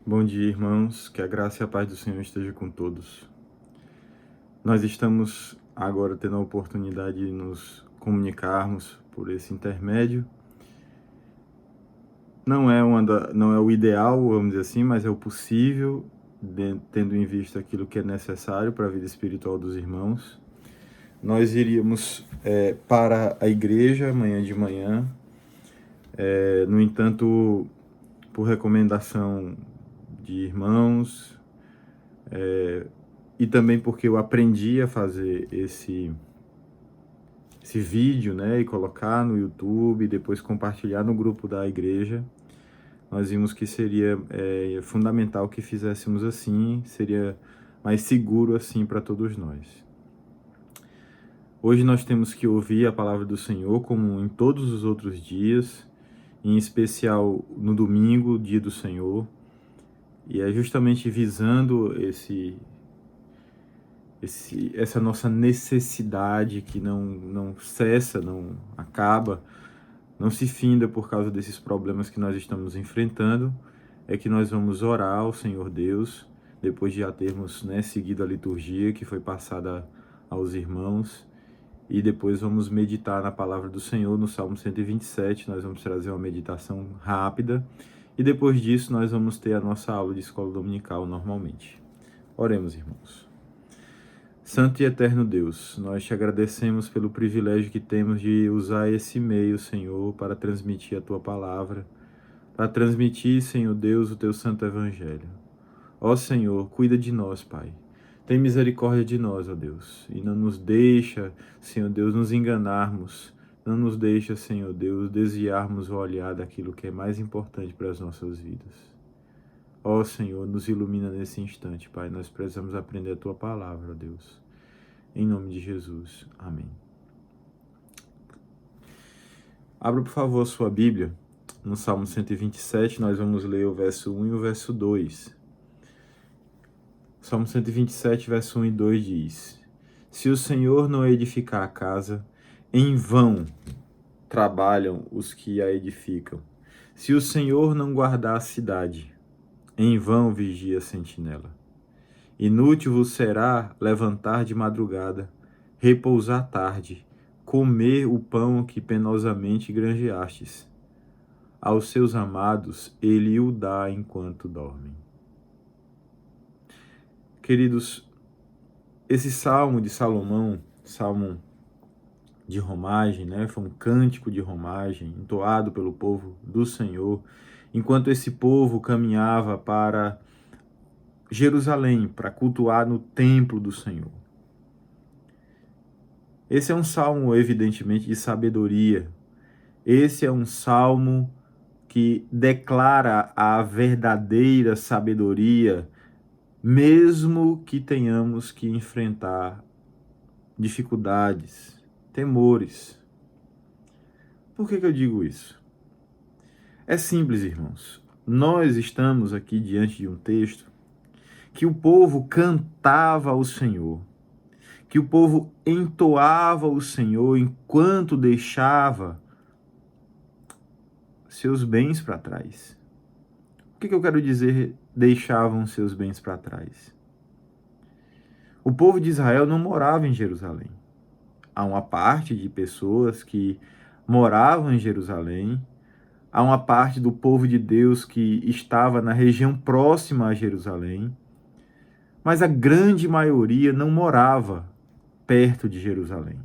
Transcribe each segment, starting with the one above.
Bom dia, irmãos. Que a graça e a paz do Senhor esteja com todos. Nós estamos agora tendo a oportunidade de nos comunicarmos por esse intermédio. Não é o ideal, vamos dizer assim, mas é o possível, tendo em vista aquilo que é necessário para a vida espiritual dos irmãos. Nós iríamos para a igreja amanhã de manhã. No entanto, por recomendação de irmãos, e também porque eu aprendi a fazer esse vídeo, né, e colocar no YouTube, e depois compartilhar no grupo da igreja, nós vimos que seria fundamental que fizéssemos assim, seria mais seguro assim para todos nós. Hoje nós temos que ouvir a palavra do Senhor, como em todos os outros dias, em especial no domingo, dia do Senhor, e é justamente visando essa nossa necessidade que não cessa, não acaba, não se finda por causa desses problemas que nós estamos enfrentando, é que nós vamos orar ao Senhor Deus, depois de já termos, né, seguido a liturgia que foi passada aos irmãos, e depois vamos meditar na palavra do Senhor, no Salmo 127, nós vamos trazer uma meditação rápida, e depois disso nós vamos ter a nossa aula de escola dominical normalmente. Oremos, irmãos. Santo e eterno Deus, nós te agradecemos pelo privilégio que temos de usar esse meio, Senhor, para transmitir a Tua palavra, para transmitir, Senhor Deus, o Teu santo evangelho. Ó Senhor, cuida de nós, Pai. Tem misericórdia de nós, ó Deus, e não nos deixa, Senhor Deus, nos enganarmos, não nos deixa, Senhor Deus, desviarmos o olhar daquilo que é mais importante para as nossas vidas. Ó Senhor, nos ilumina nesse instante, Pai. Nós precisamos aprender a Tua palavra, ó Deus. Em nome de Jesus. Amém. Abra, por favor, a sua Bíblia. No Salmo 127, nós vamos ler o verso 1 e o verso 2. Salmo 127, verso 1 e 2 diz: Se o Senhor não edificar a casa, em vão trabalham os que a edificam. Se o Senhor não guardar a cidade, em vão vigia a sentinela. Inútil vos será levantar de madrugada, repousar tarde, comer o pão que penosamente granjeastes. Aos seus amados ele o dá enquanto dormem. Queridos, esse salmo de Salomão, salmo de romagem, né, foi um cântico de romagem entoado pelo povo do Senhor, enquanto esse povo caminhava para Jerusalém, para cultuar no templo do Senhor. Esse é um salmo, evidentemente, de sabedoria. Esse é um salmo que declara a verdadeira sabedoria, mesmo que tenhamos que enfrentar dificuldades, temores. Por que eu digo isso? É simples, irmãos. Nós estamos aqui diante de um texto que o povo cantava ao Senhor, que o povo entoava o Senhor enquanto deixava seus bens para trás. O que eu quero dizer, deixavam seus bens para trás? O povo de Israel não morava em Jerusalém. Há uma parte de pessoas que moravam em Jerusalém, há uma parte do povo de Deus que estava na região próxima a Jerusalém, mas a grande maioria não morava perto de Jerusalém.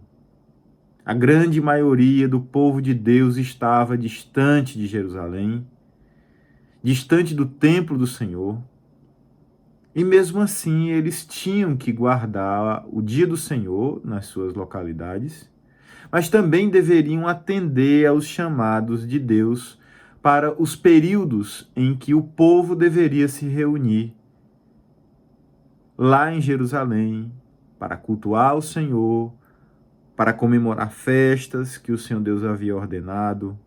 A grande maioria do povo de Deus estava distante de Jerusalém, distante do templo do Senhor, e mesmo assim eles tinham que guardar o dia do Senhor nas suas localidades, mas também deveriam atender aos chamados de Deus para os períodos em que o povo deveria se reunir lá em Jerusalém para cultuar o Senhor, para comemorar festas que o Senhor Deus havia ordenado,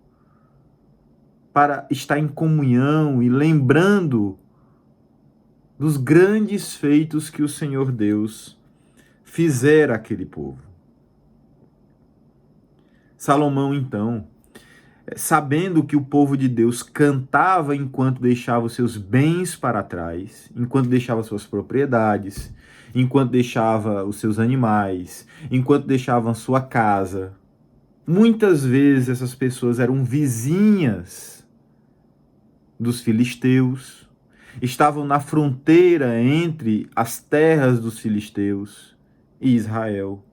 para estar em comunhão e lembrando dos grandes feitos que o Senhor Deus fizera àquele povo. Salomão, então, sabendo que o povo de Deus cantava enquanto deixava os seus bens para trás, enquanto deixava suas propriedades, enquanto deixava os seus animais, enquanto deixava a sua casa. Muitas vezes essas pessoas eram vizinhas dos filisteus, estavam na fronteira entre as terras dos filisteus e Israel.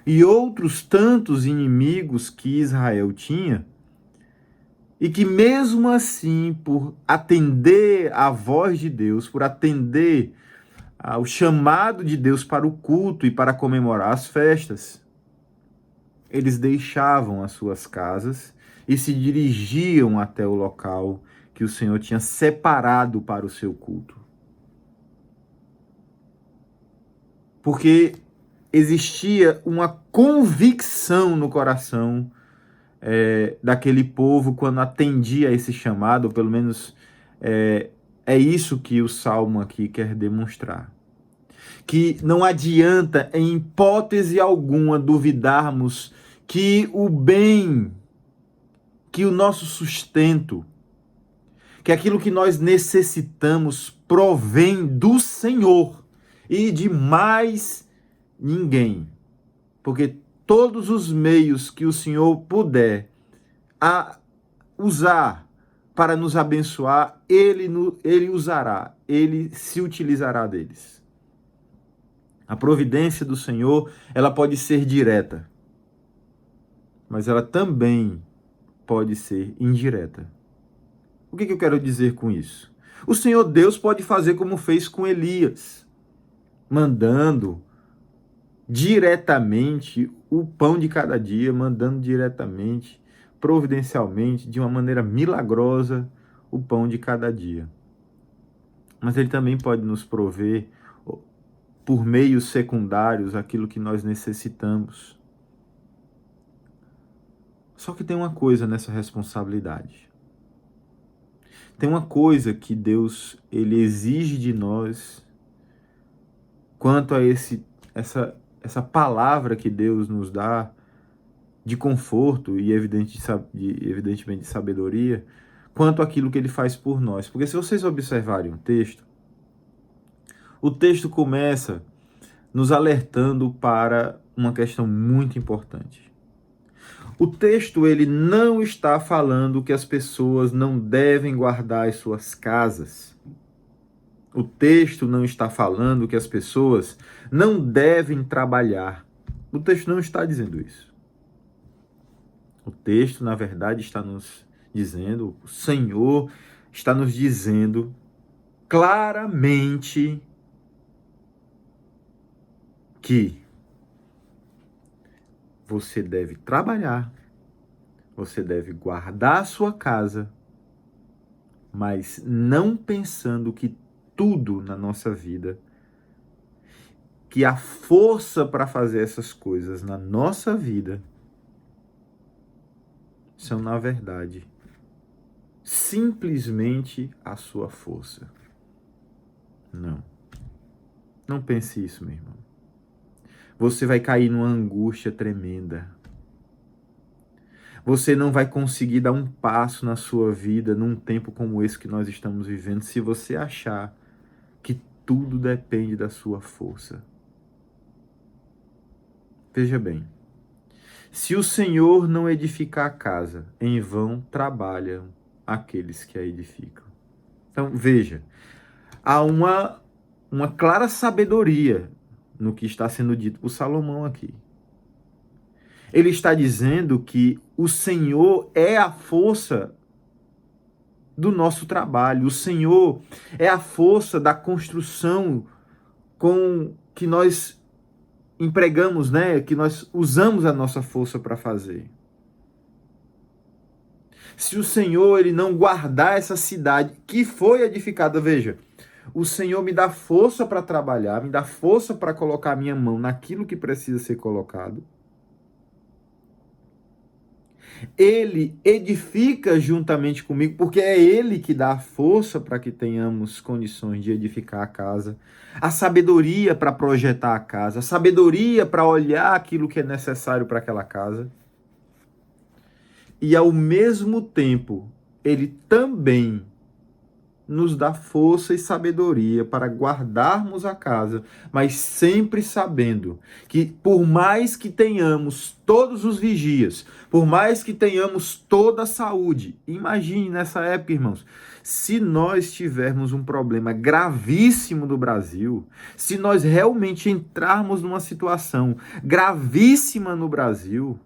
E outros tantos inimigos que Israel tinha, e que mesmo assim, por atender à voz de Deus, por atender ao chamado de Deus para o culto e para comemorar as festas, eles deixavam as suas casas e se dirigiam até o local que o Senhor tinha separado para o seu culto. Porque existia uma convicção no coração daquele povo quando atendia a esse chamado, ou pelo menos é isso que o Salmo aqui quer demonstrar. Que não adianta, em hipótese alguma, duvidarmos que o bem, que o nosso sustento, que aquilo que nós necessitamos provém do Senhor e de mais ninguém. Porque todos os meios que o Senhor puder usar para nos abençoar, Ele usará, Ele se utilizará deles. A providência do Senhor, ela pode ser direta, mas ela também pode ser indireta. O que eu quero dizer com isso? O Senhor Deus pode fazer como fez com Elias, mandando diretamente o pão de cada dia, mandando diretamente, providencialmente, de uma maneira milagrosa, o pão de cada dia. Mas Ele também pode nos prover, por meios secundários, aquilo que nós necessitamos. Só que tem uma coisa nessa responsabilidade. Tem uma coisa que Deus ele exige de nós quanto a essa palavra que Deus nos dá de conforto e evidentemente de sabedoria, quanto àquilo que Ele faz por nós. Porque se vocês observarem o texto começa nos alertando para uma questão muito importante. O texto ele não está falando que as pessoas não devem guardar as suas casas. O texto não está falando que as pessoas não devem trabalhar. O texto não está dizendo isso. O texto, na verdade, está nos dizendo, o Senhor está nos dizendo claramente que você deve trabalhar, você deve guardar a sua casa, mas não pensando que tudo na nossa vida, que a força para fazer essas coisas na nossa vida são, na verdade, simplesmente a sua força. Não. Não pense isso, meu irmão. Você vai cair numa angústia tremenda. Você não vai conseguir dar um passo na sua vida num tempo como esse que nós estamos vivendo se você achar que tudo depende da sua força. Veja bem, se o Senhor não edificar a casa, em vão trabalham aqueles que a edificam. Então, veja, há uma clara sabedoria no que está sendo dito por Salomão aqui. Ele está dizendo que o Senhor é a força do nosso trabalho. O Senhor é a força da construção com que nós empregamos, né? Que nós usamos a nossa força para fazer. Se o Senhor ele não guardar essa cidade que foi edificada, veja, o Senhor me dá força para trabalhar, me dá força para colocar a minha mão naquilo que precisa ser colocado. Ele edifica juntamente comigo, porque é Ele que dá a força para que tenhamos condições de edificar a casa, a sabedoria para projetar a casa, a sabedoria para olhar aquilo que é necessário para aquela casa. e ao mesmo tempo ele também nos dá força e sabedoria para guardarmos a casa, mas sempre sabendo que por mais que tenhamos todos os vigias, por mais que tenhamos toda a saúde, imagine nessa época, irmãos, se nós tivermos um problema gravíssimo no Brasil, se nós realmente entrarmos numa situação gravíssima no Brasil,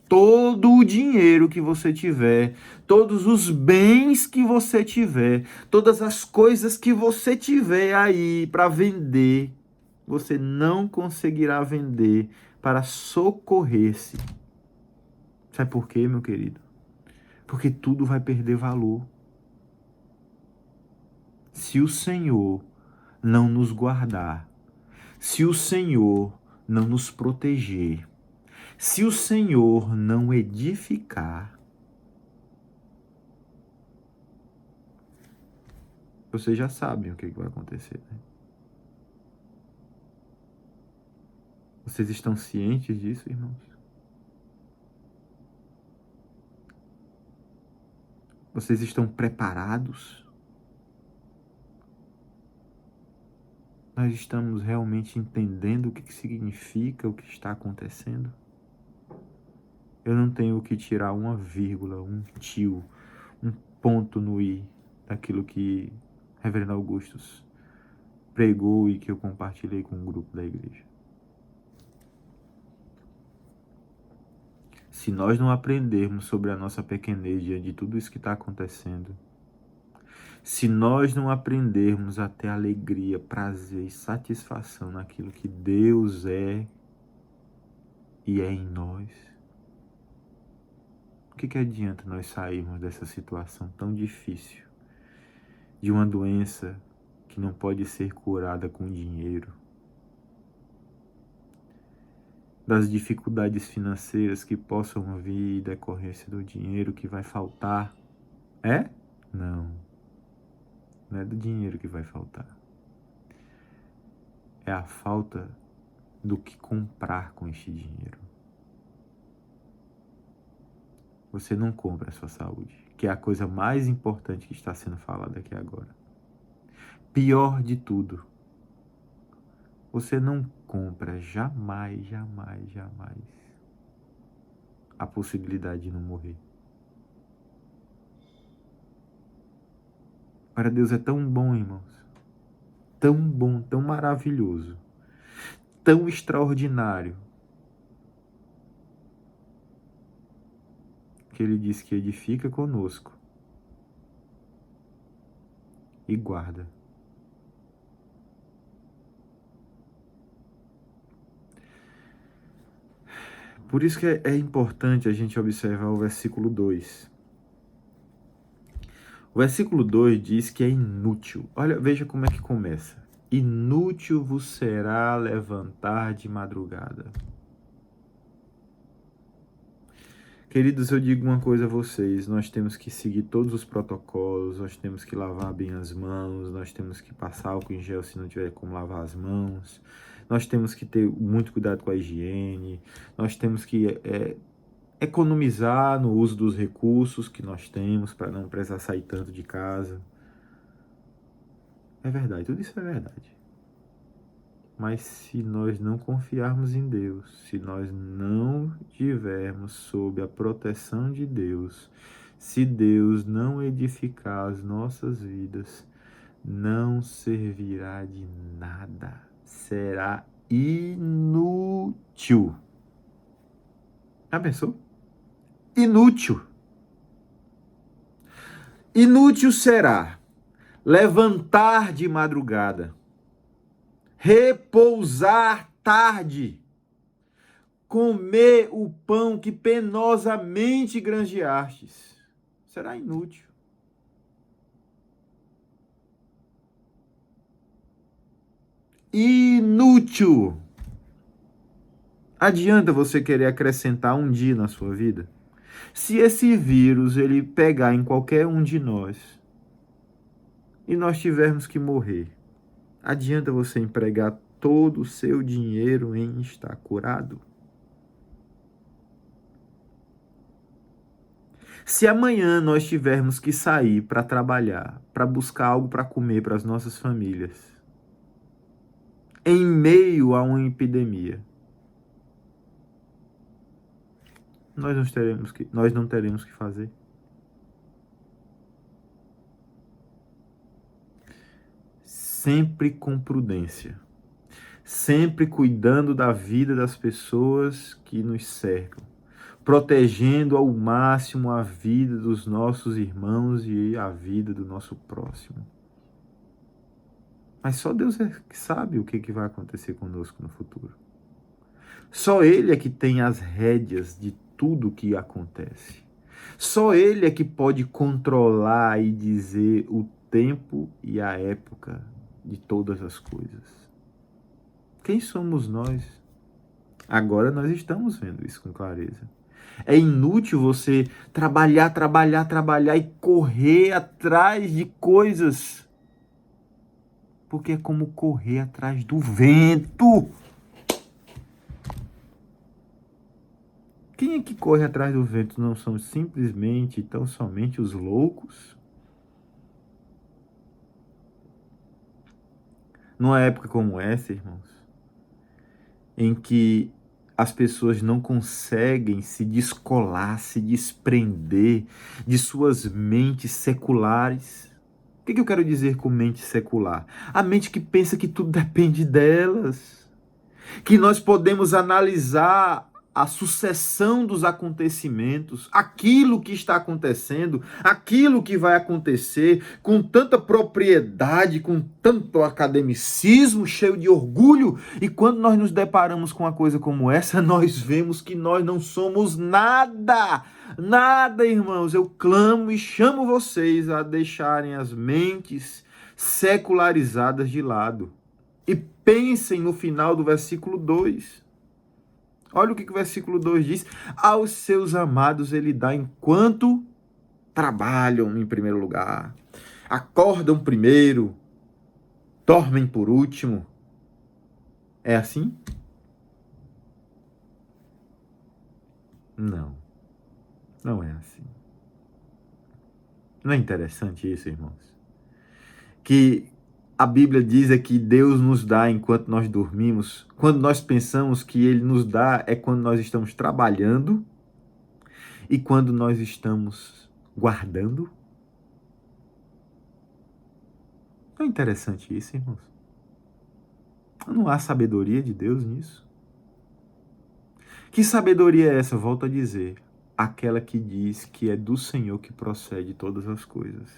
todo o dinheiro que você tiver, todos os bens que você tiver, todas as coisas que você tiver aí para vender, você não conseguirá vender para socorrer-se. Sabe por quê, meu querido? Porque tudo vai perder valor. Se o Senhor não nos guardar, se o Senhor não nos proteger, se o Senhor não edificar, vocês já sabem o que vai acontecer, né? Vocês estão cientes disso, irmãos? Vocês estão preparados? Nós estamos realmente entendendo o que significa o que está acontecendo? Eu não tenho que tirar uma vírgula, um tio, um ponto no i daquilo que Reverendo Augustus pregou e que eu compartilhei com o grupo da igreja. Se nós não aprendermos sobre a nossa pequenez diante de tudo isso que está acontecendo, se nós não aprendermos a ter alegria, prazer e satisfação naquilo que Deus é e é em nós, o que adianta nós sairmos dessa situação tão difícil, de uma doença que não pode ser curada com dinheiro, das dificuldades financeiras que possam vir em decorrência do dinheiro que vai faltar? Não. Não é do dinheiro que vai faltar. É a falta do que comprar com este dinheiro. Você não compra a sua saúde, que é a coisa mais importante que está sendo falada aqui agora. Pior de tudo, você não compra jamais, jamais, jamais a possibilidade de não morrer. Para Deus é tão bom, irmãos. Tão bom, tão maravilhoso, tão extraordinário, que Ele diz que edifica conosco e guarda. Por isso que é importante a gente observar o versículo 2. O versículo 2 diz que é inútil. Olha, veja como é que começa. Inútil vos será levantar de madrugada. Queridos, eu digo uma coisa a vocês, nós temos que seguir todos os protocolos, nós temos que lavar bem as mãos, nós temos que passar álcool em gel se não tiver como lavar as mãos, nós temos que ter muito cuidado com a higiene, nós temos que economizar no uso dos recursos que nós temos para não precisar sair tanto de casa. É verdade, tudo isso é verdade. Mas se nós não confiarmos em Deus, se nós não estivermos sob a proteção de Deus, se Deus não edificar as nossas vidas, não servirá de nada. Será inútil. Já pensou? Inútil. Inútil será levantar de madrugada, repousar tarde, comer o pão que penosamente granjeastes. Será inútil. Inútil. Adianta você querer acrescentar um dia na sua vida? Se esse vírus ele pegar em qualquer um de nós e nós tivermos que morrer, adianta você empregar todo o seu dinheiro em estar curado? Se amanhã nós tivermos que sair para trabalhar, para buscar algo para comer para as nossas famílias, em meio a uma epidemia, nós não teremos que fazer. Sempre com prudência, sempre cuidando da vida das pessoas que nos cercam, protegendo ao máximo a vida dos nossos irmãos e a vida do nosso próximo. Mas só Deus é que sabe o que vai acontecer conosco no futuro. Só Ele é que tem as rédeas de tudo o que acontece. Só Ele é que pode controlar e dizer o tempo e a época de todas as coisas. Quem somos nós? Agora nós estamos vendo isso com clareza. É inútil você trabalhar e correr atrás de coisas, porque é como correr atrás do vento. Quem é que corre atrás do vento? Não são simplesmente, tão somente os loucos? Numa época como essa, irmãos, em que as pessoas não conseguem se descolar, se desprender de suas mentes seculares. O que eu quero dizer com mente secular? A mente que pensa que tudo depende delas, que nós podemos analisar a sucessão dos acontecimentos, aquilo que está acontecendo, aquilo que vai acontecer, com tanta propriedade, com tanto academicismo, cheio de orgulho, e quando nós nos deparamos com uma coisa como essa, nós vemos que nós não somos nada. Nada, irmãos. Eu clamo e chamo vocês a deixarem as mentes secularizadas de lado. E pensem no final do versículo 2. Olha o que o versículo 2 diz. Aos seus amados ele dá enquanto trabalham em primeiro lugar. Acordam primeiro. Dormem por último. É assim? Não. Não é assim. Não é interessante isso, irmãos? Que a Bíblia diz é que Deus nos dá enquanto nós dormimos. Quando nós pensamos que Ele nos dá é quando nós estamos trabalhando e quando nós estamos guardando. Não é interessante isso, irmãos? Não há sabedoria de Deus nisso? Que sabedoria é essa? Volto a dizer. Aquela que diz que é do Senhor que procede todas as coisas.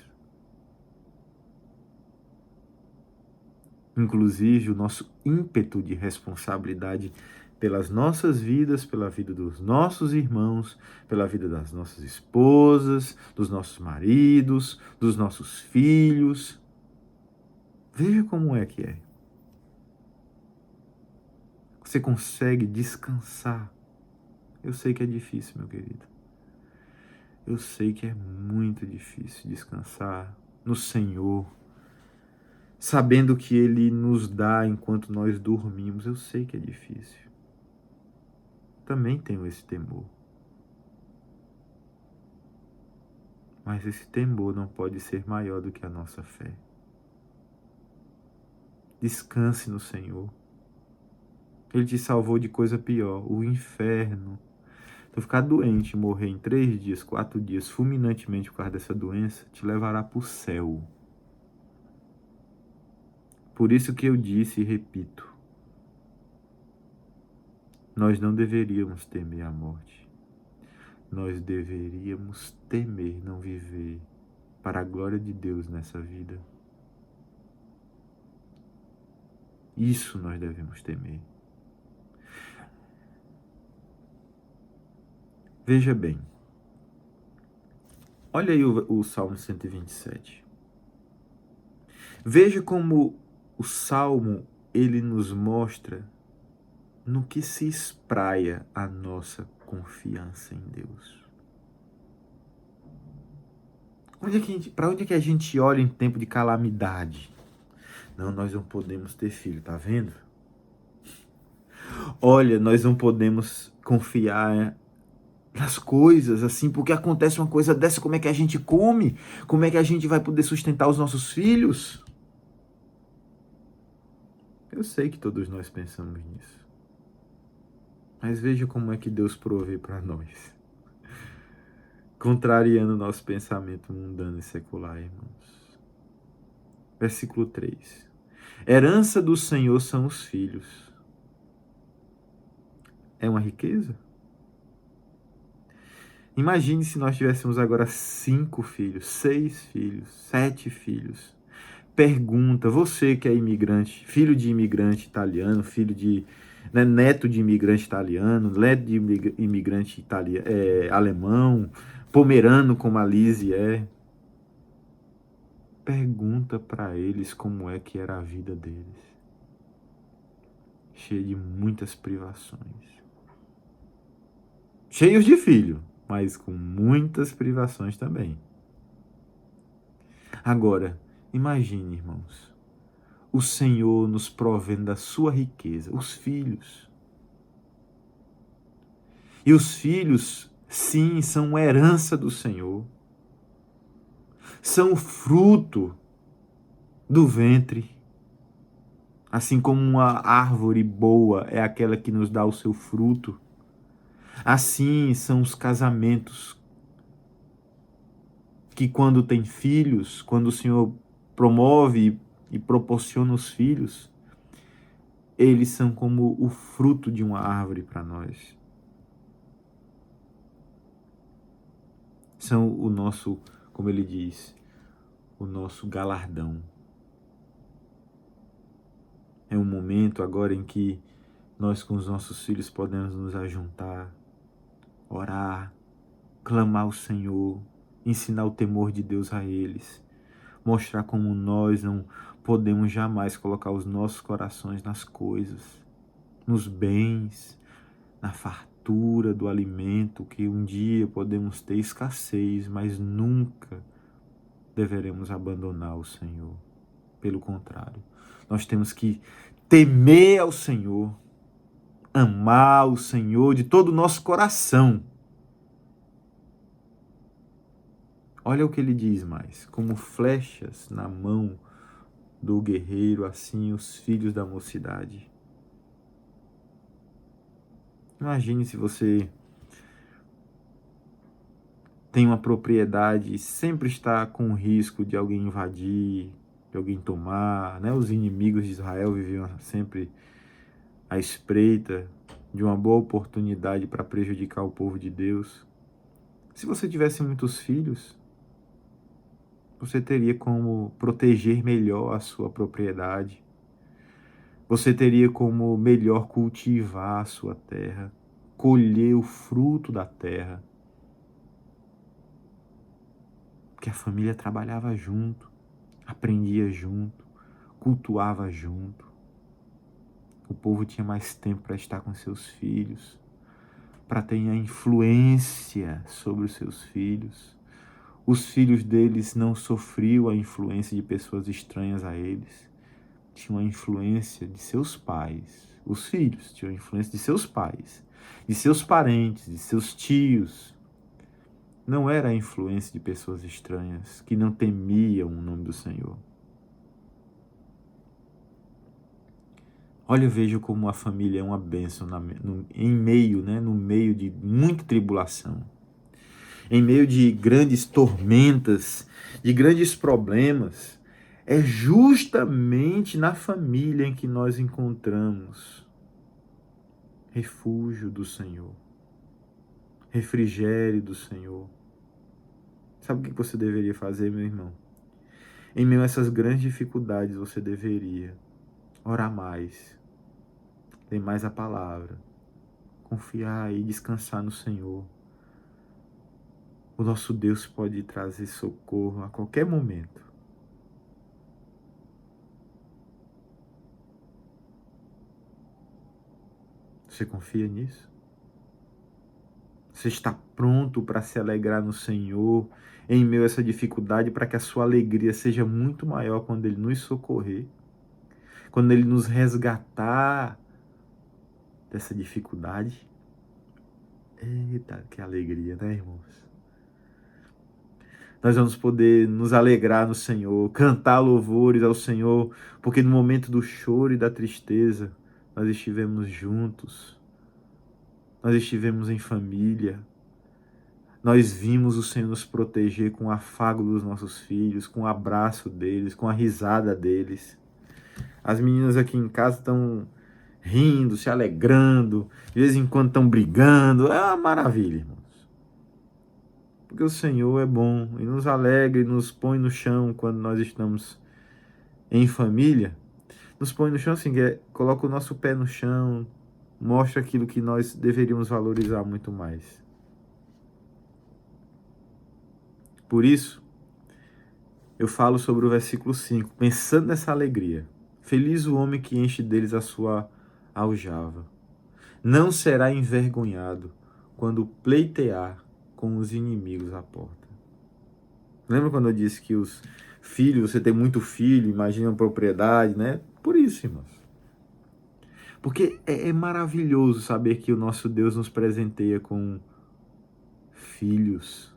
Inclusive o nosso ímpeto de responsabilidade pelas nossas vidas, pela vida dos nossos irmãos, pela vida das nossas esposas, dos nossos maridos, dos nossos filhos. Veja como é que é. Você consegue descansar. Eu sei que é difícil, meu querido. Eu sei que é muito difícil descansar no Senhor, sabendo que Ele nos dá enquanto nós dormimos. Eu sei que é difícil. Também tenho esse temor. Mas esse temor não pode ser maior do que a nossa fé. Descanse no Senhor. Ele te salvou de coisa pior, o inferno. Tu ficar doente e morrer em 3 dias, 4 dias, fulminantemente por causa dessa doença, te levará para o céu. Por isso que eu disse e repito, nós não deveríamos temer a morte. Nós deveríamos temer não viver para a glória de Deus nessa vida. Isso nós devemos temer. Veja bem, olha aí o Salmo 127. Veja como o Salmo, ele nos mostra no que se espraia a nossa confiança em Deus. Para onde é que a gente olha em tempo de calamidade? Não, nós não podemos ter filho, tá vendo? Olha, nós não podemos confiar nas coisas, assim, porque acontece uma coisa dessa, como é que a gente come? Como é que a gente vai poder sustentar os nossos filhos? Eu sei que todos nós pensamos nisso. Mas veja como é que Deus provê para nós. Contrariando o nosso pensamento mundano e secular, irmãos. Versículo 3. Herança do Senhor são os filhos. É uma riqueza? Imagine se nós tivéssemos agora 5 filhos, 6 filhos, 7 filhos. Pergunta, você que é imigrante, filho de imigrante italiano, filho de neto de imigrante italiano, neto de imigrante alemão, pomerano como a Lizzie é. Pergunta para eles como é que era a vida deles. Cheia de muitas privações. Cheios de filho, mas com muitas privações também. Agora, imagine, irmãos, o Senhor nos provendo da sua riqueza, os filhos. E os filhos, sim, são uma herança do Senhor. São o fruto do ventre. Assim como uma árvore boa é aquela que nos dá o seu fruto. Assim são os casamentos que quando tem filhos, quando o Senhor promove e proporciona os filhos, eles são como o fruto de uma árvore para nós. São o nosso, como ele diz, o nosso galardão. É um momento agora em que nós com os nossos filhos podemos nos ajuntar, orar, clamar ao Senhor, ensinar o temor de Deus a eles, mostrar como nós não podemos jamais colocar os nossos corações nas coisas, nos bens, na fartura do alimento, que um dia podemos ter escassez, mas nunca deveremos abandonar o Senhor. Pelo contrário, nós temos que temer ao Senhor, amar o Senhor de todo o nosso coração. Olha o que ele diz mais: como flechas na mão do guerreiro, assim os filhos da mocidade. Imagine se você tem uma propriedade e sempre está com o risco de alguém invadir, de alguém tomar, né? Os inimigos de Israel viviam sempre à espreita de uma boa oportunidade para prejudicar o povo de Deus. Se você tivesse muitos filhos, você teria como proteger melhor a sua propriedade. Você teria como melhor cultivar a sua terra, colher o fruto da terra. Porque a família trabalhava junto, aprendia junto, cultuava junto. O povo tinha mais tempo para estar com seus filhos, para ter a influência sobre os seus filhos. Os filhos deles não sofriam a influência de pessoas estranhas a eles. Tinham a influência de seus pais. Os filhos tinham a influência de seus pais, de seus parentes, de seus tios. Não era a influência de pessoas estranhas que não temiam o nome do Senhor. Olha, eu vejo como a família é uma bênção no meio de muita tribulação, em meio de grandes tormentas, de grandes problemas. É justamente na família em que nós encontramos refúgio do Senhor, refrigério do Senhor. Sabe o que você deveria fazer, meu irmão? Em meio a essas grandes dificuldades, você deveria orar mais, ler mais a palavra, confiar e descansar no Senhor. O nosso Deus pode trazer socorro a qualquer momento. Você confia nisso? Você está pronto para se alegrar no Senhor em meio a essa dificuldade, para que a sua alegria seja muito maior quando Ele nos socorrer, quando Ele nos resgatar dessa dificuldade? Eita, que alegria, né, irmãos? Nós vamos poder nos alegrar no Senhor, cantar louvores ao Senhor, porque no momento do choro e da tristeza, nós estivemos juntos, nós estivemos em família, nós vimos o Senhor nos proteger com o afago dos nossos filhos, com o abraço deles, com a risada deles. As meninas aqui em casa estão rindo, se alegrando, de vez em quando estão brigando. É uma maravilha, irmãos. Porque o Senhor é bom e nos alegra e nos põe no chão quando nós estamos em família. Nos põe no chão assim, coloca o nosso pé no chão, mostra aquilo que nós deveríamos valorizar muito mais. Por isso, eu falo sobre o versículo 5, pensando nessa alegria. Feliz o homem que enche deles a sua aljava. Não será envergonhado quando pleitear com os inimigos à porta. Lembra quando eu disse que os filhos, você tem muito filho, imagina a propriedade, né? Por isso, irmãos. Porque é maravilhoso saber que o nosso Deus nos presenteia com filhos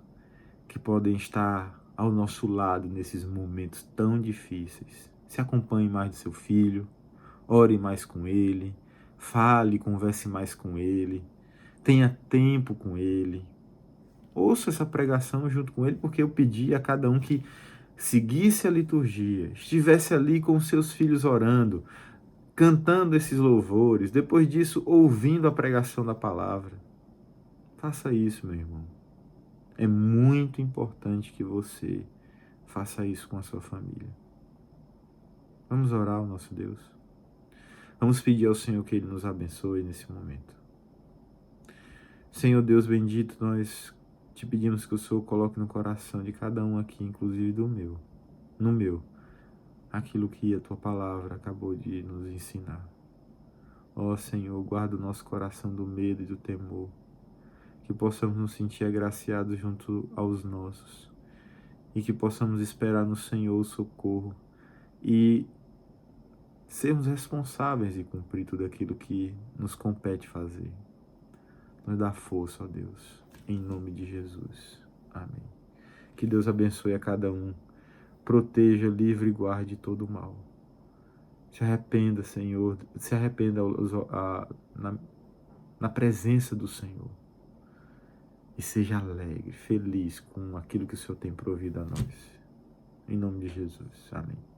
que podem estar ao nosso lado nesses momentos tão difíceis. Se acompanhe mais do seu filho, ore mais com ele, fale, converse mais com ele, tenha tempo com ele. Ouça essa pregação junto com ele, porque eu pedi a cada um que seguisse a liturgia, estivesse ali com seus filhos orando, cantando esses louvores, depois disso ouvindo a pregação da palavra. Faça isso, meu irmão. É muito importante que você faça isso com a sua família. Vamos orar ao nosso Deus. Vamos pedir ao Senhor que Ele nos abençoe nesse momento. Senhor Deus bendito, nós te pedimos que o Senhor coloque no coração de cada um aqui, inclusive no meu, aquilo que a Tua palavra acabou de nos ensinar. Ó Senhor, guarda o nosso coração do medo e do temor, que possamos nos sentir agraciados junto aos nossos e que possamos esperar no Senhor o socorro e sermos responsáveis e cumprir tudo aquilo que nos compete fazer. Nos dá força, ó Deus, em nome de Jesus. Amém. Que Deus abençoe a cada um, proteja, livre e guarde todo o mal. Se arrependa, Senhor, se arrependa na presença do Senhor. E seja alegre, feliz com aquilo que o Senhor tem provido a nós. Em nome de Jesus. Amém.